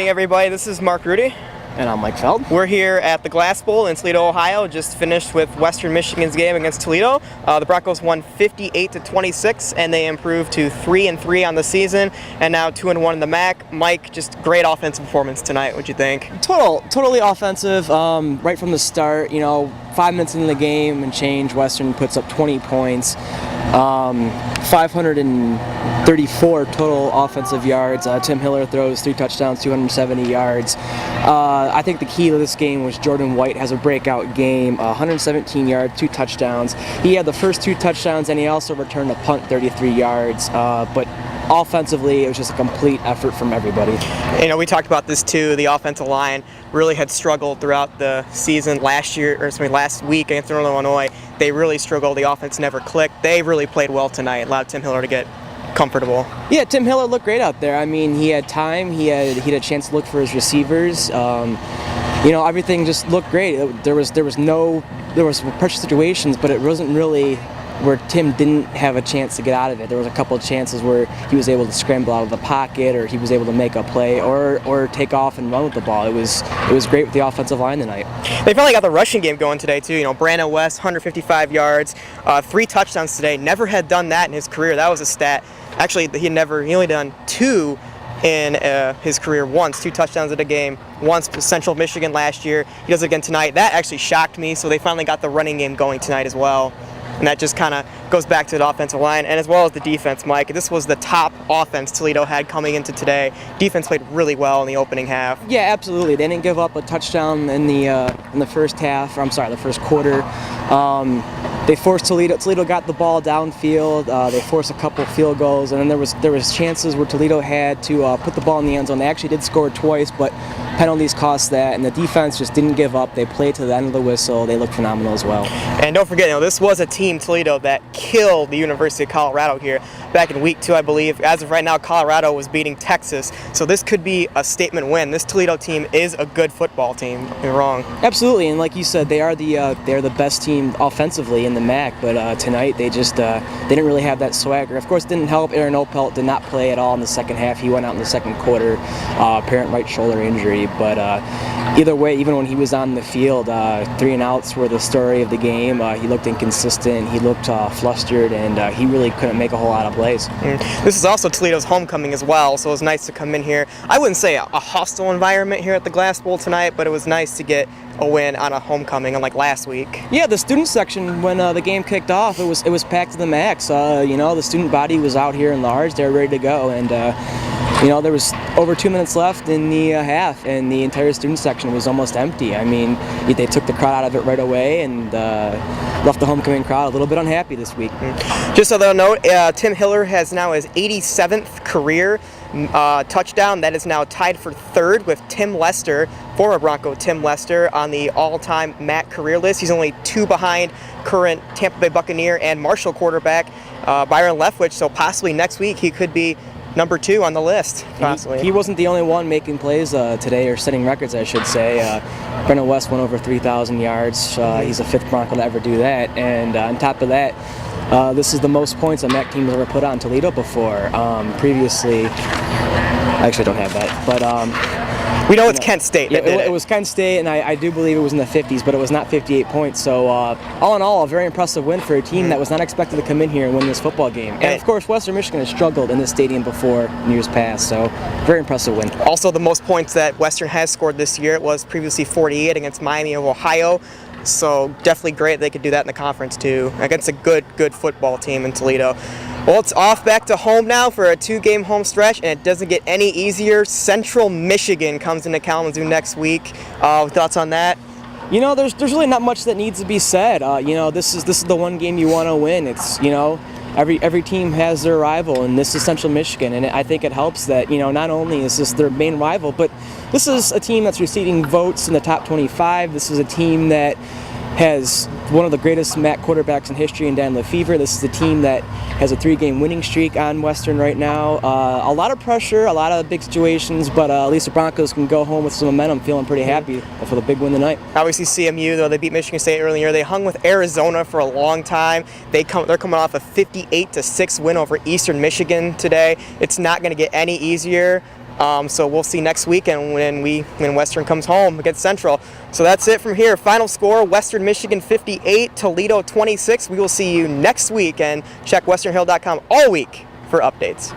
morning, everybody. This is Rudi. And I'm Mike Feld. We're here at the Glass Bowl in Toledo, Ohio. Just finished with Western Michigan's game against Toledo. The Broncos won 58-26, and they improved to 3-3 on the season, and now 2-1 in the MAC. Mike, just great offensive performance tonight. What'd you think? Totally offensive. Right from the start, 5 minutes into the game and change, Western puts up 20 points. 534 total offensive yards. Tim Hiller throws 3 touchdowns, 270 yards. I think the key to this game was Jordan White has a breakout game, 117 yards, 2 touchdowns. He had the first 2 touchdowns, and he also returned a punt 33 yards. But offensively, it was just a complete effort from everybody. We talked about this too. The offensive line really had struggled throughout the season last week against Northern Illinois. They really struggled. The offense never clicked. They really played well tonight, allowed Tim Hiller to get comfortable. Yeah, Tim Hiller looked great out there. I mean, he had time. He had a chance to look for his receivers. Everything just looked great. There was pressure situations, but it wasn't really where Tim didn't have a chance to get out of it. There was a couple of chances where he was able to scramble out of the pocket, or he was able to make a play, or take off and run with the ball. It was great with the offensive line tonight. They finally got the rushing game going today too. Brandon West, 155 yards, 3 touchdowns today. Never had done that in his career. That was a stat. Actually, he only done 2 in his career once, 2 touchdowns in a game, once for Central Michigan last year. He does it again tonight. That actually shocked me, so they finally got the running game going tonight as well. And that just kind of goes back to the offensive line and as well as the defense, Mike. This was the top offense Toledo had coming into today. Defense played really well in the opening half. Yeah, absolutely. They didn't give up a touchdown in the first half. The first quarter. They forced Toledo. Toledo got the ball downfield. They forced a couple field goals, and then there was chances where Toledo had to put the ball in the end zone. They actually did score twice, but penalties cost that, and the defense just didn't give up. They played to the end of the whistle. They looked phenomenal as well. And don't forget, this was a team, Toledo, that killed the University of Colorado here back in week 2, I believe. As of right now, Colorado was beating Texas, so this could be a statement win. This Toledo team is a good football team. You're wrong. Absolutely, and like you said, they are the best team offensively in the MAC. But tonight they just they didn't really have that swagger. Of course, it didn't help. Aaron Opelt did not play at all in the second half. He went out in the second quarter, apparent right shoulder injury. But either way, even when he was on the field, 3 and outs were the story of the game. He looked inconsistent. He looked flustered, and he really couldn't make a whole lot of plays. This is also Toledo's homecoming as well, so it was nice to come in here. I wouldn't say a hostile environment here at the Glass Bowl tonight, but it was nice to get a win on a homecoming, unlike last week. Yeah, the student section, when the game kicked off, it was packed to the max. The student body was out here in large. They were ready to go, and there was over 2 minutes left in the half, and the entire student section was almost empty. I mean, they took the crowd out of it right away and left the homecoming crowd a little bit unhappy this week. Just so they'll note, Tim Hiller has now his 87th career touchdown. That is now tied for 3rd with Tim Lester, former Bronco Tim Lester, on the all-time MAC career list. He's only 2 behind current Tampa Bay Buccaneer and Marshall quarterback Byron Leftwich, so possibly next week he could be number 2 on the list, possibly. He wasn't the only one making plays today, or setting records, I should say. Brennan West went over 3,000 yards. He's the 5th Bronco to ever do that, and on top of that, this is the most points a MAC team has ever put on Toledo before. Previously, I actually don't have that, but we know it's Kent State. Yeah, it was Kent State, and I do believe it was in the 50s, but it was not 58 points. So all in all, a very impressive win for a team that was not expected to come in here and win this football game. And of course, Western Michigan has struggled in this stadium before in years past, so very impressive win. Also, the most points that Western has scored this year, it was previously 48 against Miami of Ohio. So definitely great they could do that in the conference too, against a good football team in Toledo. Well, it's off back to home now for a 2-game home stretch, and it doesn't get any easier. Central Michigan comes into Kalamazoo next week. Thoughts on that? There's really not much that needs to be said. This is the one game you want to win. It's every team has their rival, and this is Central Michigan, and I think it helps that not only is this their main rival, but this is a team that's receiving votes in the top 25. This is a team that has one of the greatest MAC quarterbacks in history in Dan Lefevre. This is a team that has a 3-game winning streak on Western right now. A lot of pressure, a lot of big situations, but at least the Broncos can go home with some momentum, feeling pretty happy for the big win tonight. Obviously CMU, though, they beat Michigan State earlier in the year. They hung with Arizona for a long time. They're coming off a 58-6 win over Eastern Michigan today. It's not going to get any easier. So we'll see next weekend when Western comes home against Central. So that's it from here. Final score, Western Michigan 58, Toledo 26. We will see you next week, and check westernhill.com all week for updates.